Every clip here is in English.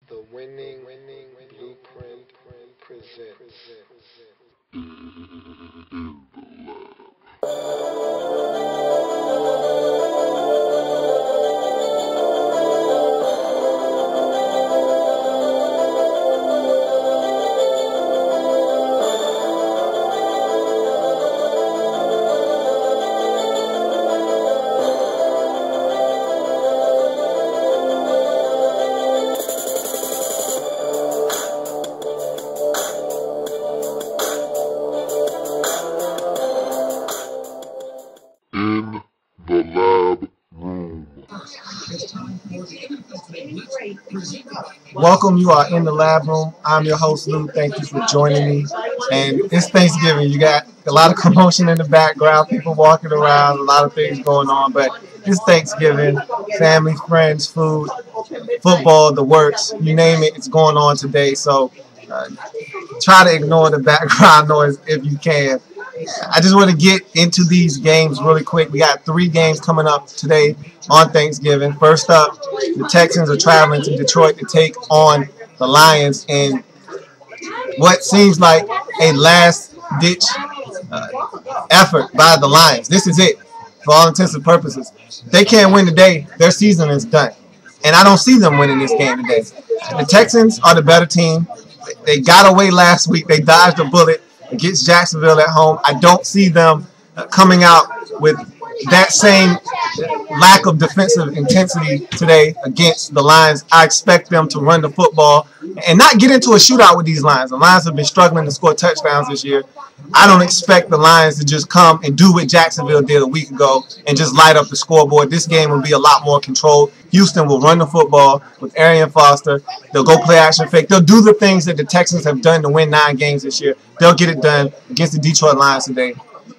The winning blueprint presents In the Lab room. Welcome, you are in the lab room. I'm your host, Lou. Thank you for joining me. And it's Thanksgiving. You got a lot of commotion in the background, people walking around, a lot of things going on. But it's Thanksgiving. Family, friends, food, football, the works, you name it, it's going on today. So try to ignore the background noise if you can. I just want to get into these games really quick. We got 3 games coming up today on Thanksgiving. First up, the Texans are traveling to Detroit to take on the Lions in what seems like a last-ditch effort by the Lions. This is it for all intents and purposes. If they can't win today, their season is done. And I don't see them winning this game today. The Texans are the better team. They got away last week. They dodged a bullet against Jacksonville at home. I don't see them coming out with that same lack of defensive intensity today against the Lions. I expect them to run the football and not get into a shootout with these Lions. The Lions have been struggling to score touchdowns this year. I don't expect the Lions to just come and do what Jacksonville did a week ago and just light up the scoreboard. This game will be a lot more controlled. Houston will run the football with Arian Foster. They'll go play action fake. They'll do the things that the Texans have done to win 9 games this year. They'll get it done against the Detroit Lions today,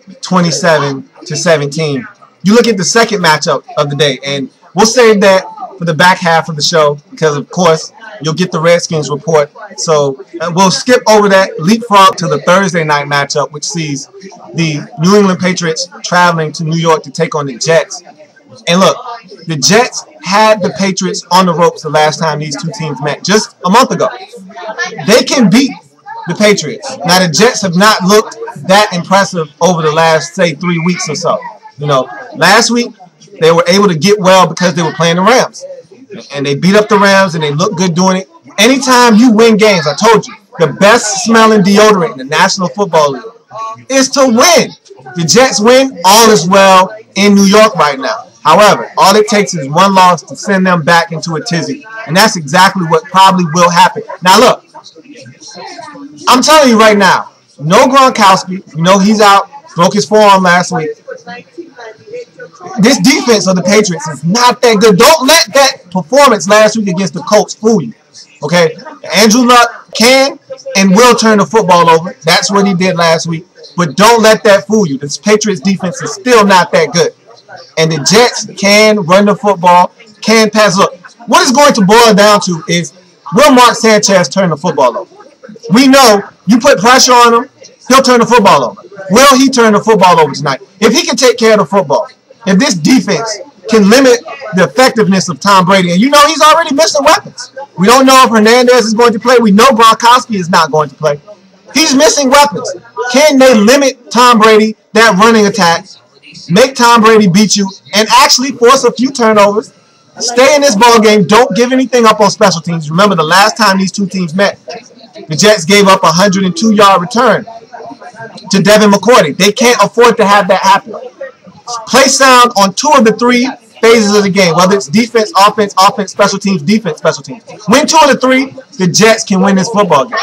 27-17. You look at the second matchup of the day, and we'll save that for the back half of the show because, of course, you'll get the Redskins report. So we'll skip over that, leapfrog to the Thursday night matchup, which sees the New England Patriots traveling to New York to take on the Jets. And look, the Jets had the Patriots on the ropes the last time these two teams met, just a month ago. They can beat the Patriots. Now, the Jets have not looked that impressive over the last, say, 3 weeks or so. You know, last week, they were able to get well because they were playing the Rams. And they beat up the Rams, and they look good doing it. Anytime you win games, I told you, the best smelling deodorant in the National Football League is to win. The Jets win, all is well in New York right now. However, all it takes is one loss to send them back into a tizzy. And that's exactly what probably will happen. Now, look, I'm telling you right now, no Gronkowski. You know he's out, broke his forearm last week. This defense of the Patriots is not that good. Don't let that performance last week against the Colts fool you. Okay? Andrew Luck can and will turn the football over. That's what he did last week. But don't let that fool you. This Patriots defense is still not that good. And the Jets can run the football, can pass. Look, what it's going to boil down to is, will Mark Sanchez turn the football over? We know you put pressure on him, he'll turn the football over. Will he turn the football over tonight? If he can take care of the football, if this defense can limit the effectiveness of Tom Brady, and you know he's already missing weapons. We don't know if Hernandez is going to play. We know Gronkowski is not going to play. He's missing weapons. Can they limit Tom Brady, that running attack, make Tom Brady beat you, and actually force a few turnovers, stay in this ball game, don't give anything up on special teams? Remember, the last time these two teams met, the Jets gave up a 102-yard return to Devin McCourty. They can't afford to have that happen. Play sound on 2 of the 3 phases of the game, whether it's defense, offense, special teams, defense, special teams. Win 2 of the 3, the Jets can win this football game.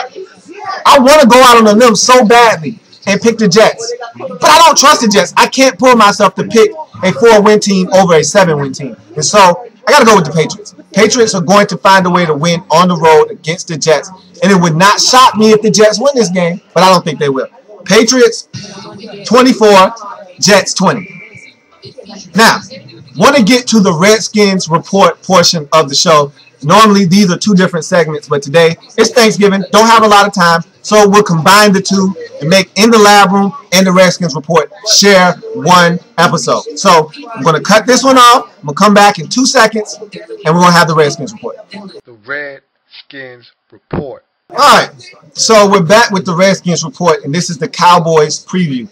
I want to go out on a limb so badly and pick the Jets, but I don't trust the Jets. I can't pull myself to pick a 4-win team over a 7-win team. And so I got to go with the Patriots. Patriots are going to find a way to win on the road against the Jets. And it would not shock me if the Jets win this game, but I don't think they will. Patriots 24, Jets 20. Now, want to get to the Redskins report portion of the show. Normally, these are 2 different segments, but today it's Thanksgiving. Don't have a lot of time, so we'll combine the 2 and make In the Lab Room and the Redskins report share one episode. So I'm going to cut this one off. I'm going to come back in 2 seconds, and we're going to have the Redskins report. The Red Redskins Report. Alright, so we're back with the Redskins Report, and this is the Cowboys Preview.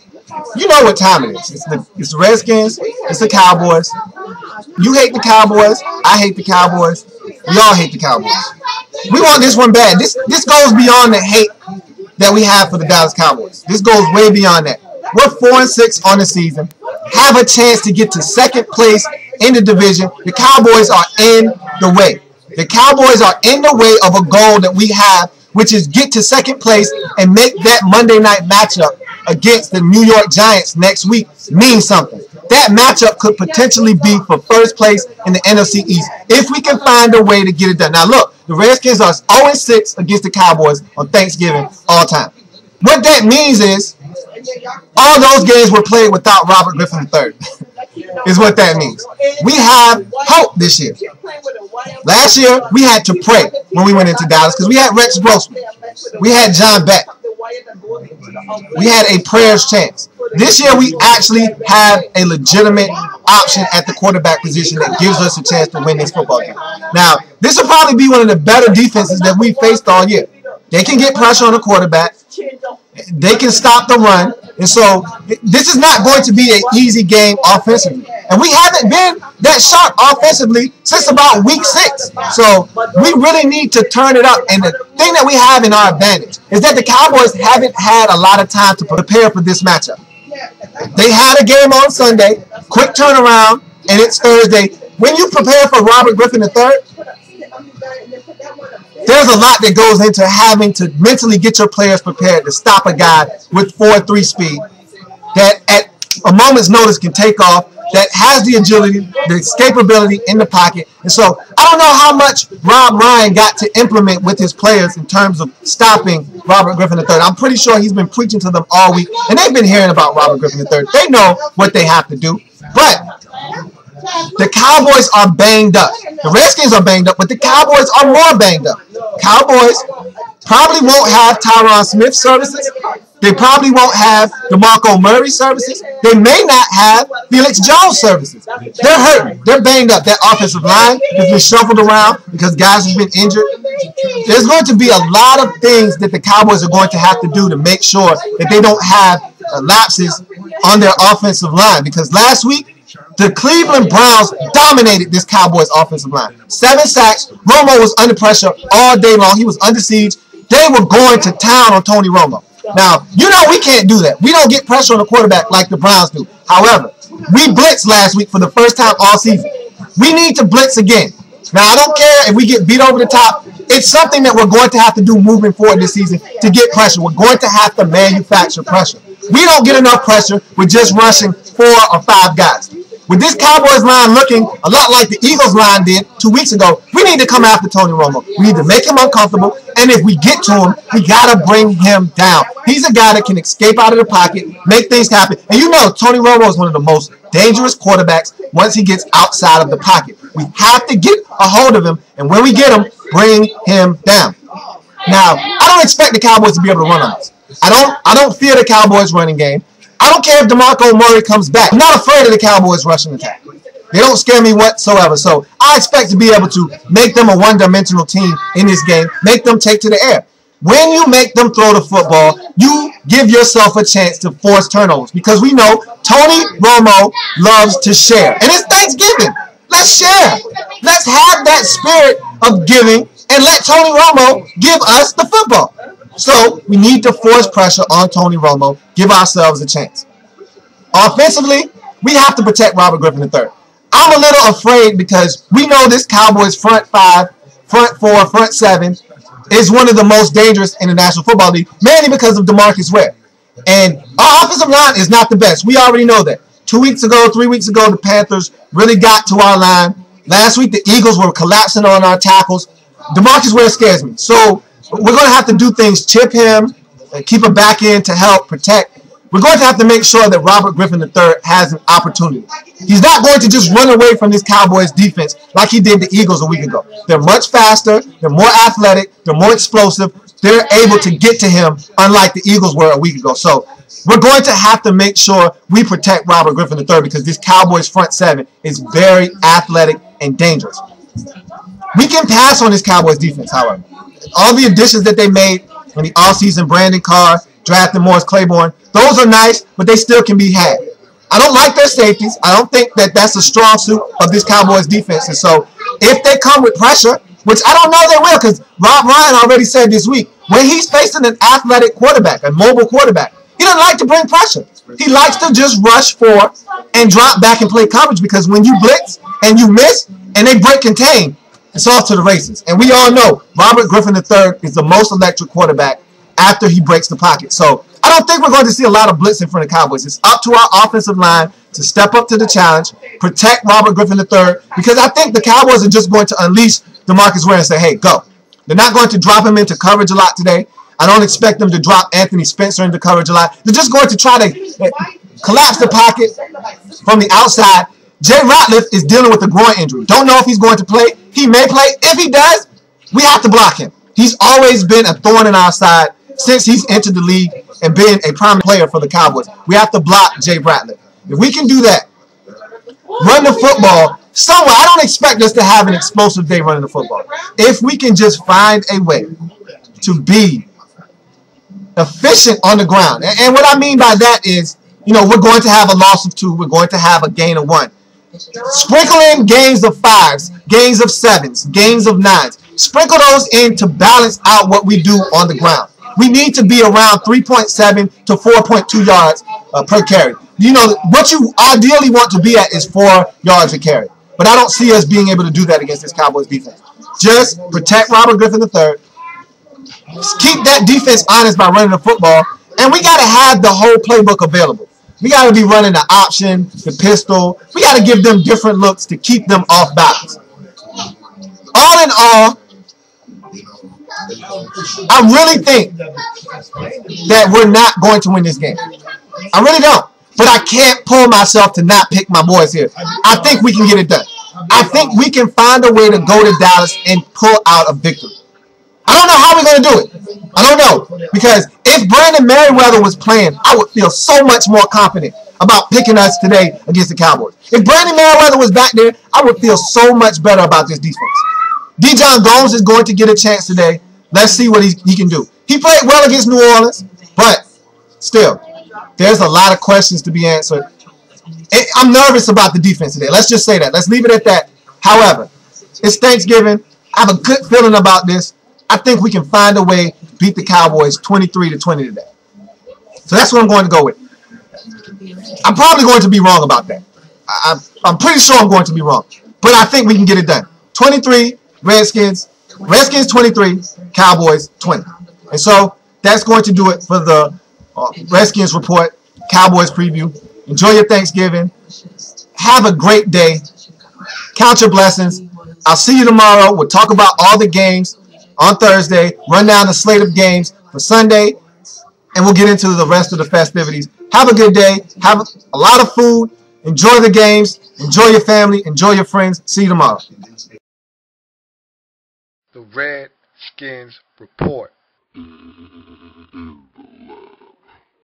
You know what time it is. It's the Redskins, it's the Cowboys. You hate the Cowboys, I hate the Cowboys, we all hate the Cowboys. We want this one bad. This goes beyond the hate that we have for the Dallas Cowboys. This goes way beyond that. We're 4-6 on the season, have a chance to get to second place in the division. The Cowboys are in the way. The Cowboys are in the way of a goal that we have, which is get to second place and make that Monday night matchup against the New York Giants next week mean something. That matchup could potentially be for first place in the NFC East if we can find a way to get it done. Now look, the Redskins are 0-6 against the Cowboys on Thanksgiving all time. What that means is all those games were played without Robert Griffin III. Is what that means. We have hope this year. Last year, we had to pray when we went into Dallas because we had Rex Grossman. We had John Beck. We had a prayer's chance. This year, we actually have a legitimate option at the quarterback position that gives us a chance to win this football game. Now, this will probably be one of the better defenses that we faced all year. They can get pressure on the quarterback. They can stop the run. And so this is not going to be an easy game offensively. And we haven't been that sharp offensively since about week 6. So we really need to turn it up. And the thing that we have in our advantage is that the Cowboys haven't had a lot of time to prepare for this matchup. They had a game on Sunday, quick turnaround, and it's Thursday. When you prepare for Robert Griffin III, there's a lot that goes into having to mentally get your players prepared to stop a guy with 4.3 speed that at a moment's notice can take off, that has the agility, the escapability in the pocket. And so I don't know how much Rob Ryan got to implement with his players in terms of stopping Robert Griffin III. I'm pretty sure he's been preaching to them all week, and they've been hearing about Robert Griffin III. They know what they have to do. But the Cowboys are banged up. The Redskins are banged up, but the Cowboys are more banged up. Cowboys probably won't have Tyron Smith services. They probably won't have DeMarco Murray services. They may not have Felix Jones services. They're hurting. They're banged up. That offensive line has been shuffled around because guys have been injured. There's going to be a lot of things that the Cowboys are going to have to do to make sure that they don't have lapses on their offensive line. Because last week, the Cleveland Browns dominated this Cowboys offensive line. 7 sacks. Romo was under pressure all day long. He was under siege. They were going to town on Tony Romo. Now, you know we can't do that. We don't get pressure on the quarterback like the Browns do. However, we blitzed last week for the first time all season. We need to blitz again. Now, I don't care if we get beat over the top. It's something that we're going to have to do moving forward this season to get pressure. We're going to have to manufacture pressure. We don't get enough pressure with just rushing 4 or 5 guys. With this Cowboys line looking a lot like the Eagles line did 2 weeks ago, we need to come after Tony Romo. We need to make him uncomfortable, and if we get to him, we got to bring him down. He's a guy that can escape out of the pocket, make things happen. And you know Tony Romo is one of the most dangerous quarterbacks once he gets outside of the pocket. We have to get a hold of him, and when we get him, bring him down. Now, I don't expect the Cowboys to be able to run on us. I don't fear the Cowboys running game. I don't care if DeMarco Murray comes back. I'm not afraid of the Cowboys rushing attack. They don't scare me whatsoever. So I expect to be able to make them a one-dimensional team in this game, make them take to the air. When you make them throw the football, you give yourself a chance to force turnovers because we know Tony Romo loves to share. And it's Thanksgiving. Let's share. Let's have that spirit of giving and let Tony Romo give us the football. So we need to force pressure on Tony Romo, give ourselves a chance. Offensively, we have to protect Robert Griffin III. I'm a little afraid because we know this Cowboys front 5, front 4, front 7 is one of the most dangerous in the National Football League, mainly because of DeMarcus Ware. And our offensive line is not the best. We already know that. 2 weeks ago, 3 weeks ago, the Panthers really got to our line. Last week, the Eagles were collapsing on our tackles. DeMarcus Ware scares me. So we're going to have to do things, chip him, keep him back in to help protect. We're going to have to make sure that Robert Griffin III has an opportunity. He's not going to just run away from this Cowboys defense like he did the Eagles a week ago. They're much faster. They're more athletic. They're more explosive. They're able to get to him unlike the Eagles were a week ago. So we're going to have to make sure we protect Robert Griffin III because this Cowboys front 7 is very athletic and dangerous. We can pass on this Cowboys defense, however. All the additions that they made in the offseason, Brandon Carr, drafting Morris Claiborne, those are nice, but they still can be had. I don't like their safeties. I don't think that that's a strong suit of this Cowboys defense. And so if they come with pressure, which I don't know they will, because Rob Ryan already said this week, when he's facing an athletic quarterback, a mobile quarterback, he doesn't like to bring pressure. He likes to just rush for and drop back and play coverage, because when you blitz and you miss and they break contain, it's off to the races. And we all know Robert Griffin III is the most electric quarterback after he breaks the pocket. So I don't think we're going to see a lot of blitzing from the Cowboys. It's up to our offensive line to step up to the challenge, protect Robert Griffin III, because I think the Cowboys are just going to unleash DeMarcus Ware and say, hey, go. They're not going to drop him into coverage a lot today. I don't expect them to drop Anthony Spencer into coverage a lot. They're just going to try to collapse the pocket from the outside. Jay Ratliff is dealing with a groin injury. Don't know if he's going to play. He may play. If he does, we have to block him. He's always been a thorn in our side since he's entered the league and been a prominent player for the Cowboys. We have to block Jay Ratliff. If we can do that, run the football somewhere. I don't expect us to have an explosive day running the football. If we can just find a way to be efficient on the ground. And what I mean by that is, you know, we're going to have a loss of 2. We're going to have a gain of 1. Sprinkle in gains of 5s, gains of 7s, gains of 9s. Sprinkle those in to balance out what we do on the ground. We need to be around 3.7 to 4.2 yards per carry. You know, what you ideally want to be at is 4 yards a carry. But I don't see us being able to do that against this Cowboys defense. Just protect Robert Griffin III. Keep that defense honest by running the football. And we got to have the whole playbook available. We got to be running the option, the pistol. We got to give them different looks to keep them off balance. All in all, I really think that we're not going to win this game. I really don't. But I can't pull myself to not pick my boys here. I think we can get it done. I think we can find a way to go to Dallas and pull out a victory. I don't know how we're going to do it. I don't know. Because if Brandon Merriweather was playing, I would feel so much more confident about picking us today against the Cowboys. If Brandon Merriweather was back there, I would feel so much better about this defense. Dijon Gomes is going to get a chance today. Let's see what he can do. He played well against New Orleans, but still, there's a lot of questions to be answered. I'm nervous about the defense today. Let's just say that. Let's leave it at that. However, it's Thanksgiving. I have a good feeling about this. I think we can find a way to beat the Cowboys 23-20 today. So that's what I'm going to go with. I'm probably going to be wrong about that. I'm pretty sure I'm going to be wrong. But I think we can get it done. 23, Redskins 23, Cowboys 20. And so that's going to do it for the Redskins Report Cowboys Preview. Enjoy your Thanksgiving. Have a great day. Count your blessings. I'll see you tomorrow. We'll talk about all the games on Thursday. Run down the slate of games for Sunday. And we'll get into the rest of the festivities. Have a good day. Have a lot of food. Enjoy the games. Enjoy your family. Enjoy your friends. See you tomorrow. The Redskins Report. In the L.A.B.